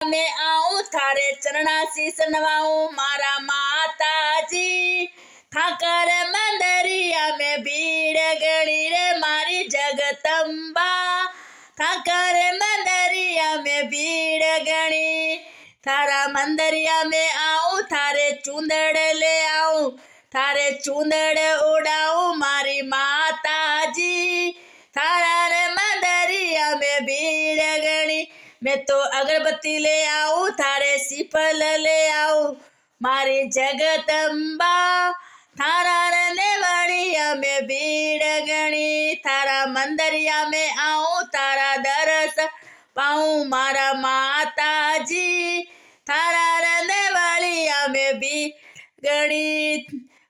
मैं आऊं थारे चरणा शीस नवाऊं मारा माता जी। ठाकर मंदरिया में भीड़ गणी रे मारी जगदम्बा। ठाकर मंदरिया में भीड़ गणी थारा मंदरिया में आऊं थारे चूंदड़ ले आऊं थारे चूंदड़ उड़ाऊं मारी माता जी। थारा रे मंदरिया में भीड़ गणी मैं तो अगरबत्ती ले आऊं थारे सीफल ले आऊं मारी जगदम्बा। थारा रहने वालिया में भीड़ गणी थारा मंदरिया में आऊं तारा दरस पाऊं मारा माता जी। थारा रहने वालिया में भीड़ गणी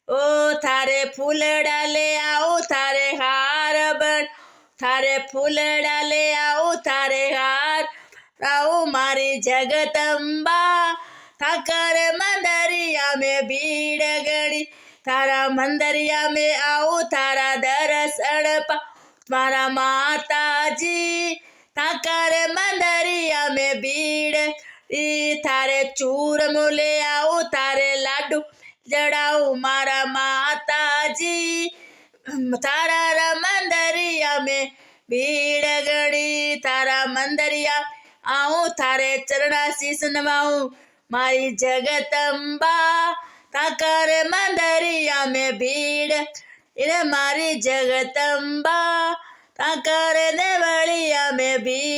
ओ थारे फूल डाले आऊं थारे हार बन थारे फूल डाले आऊं थारे हार राऊ मारी जगदम्बा। ठाकर मंदरिया में भीड़ गणी थारा मंदरिया में आऊं थारा दर्शन मारा माता जी। ठाकर मंदरिया में भीड़ थारे चूर मोले आऊं थारे लाडू जड़ाऊं मारा माता जी। थारा मंदरिया में भीड़ गणी थारा मंदरिया आऊं थारे चरणा शीस नवाऊं मारी जगदम्बा। ठाकर मंदरिया में भीड़ इरे मारी जगदम्बा। ठाकर देवलिया में भीड़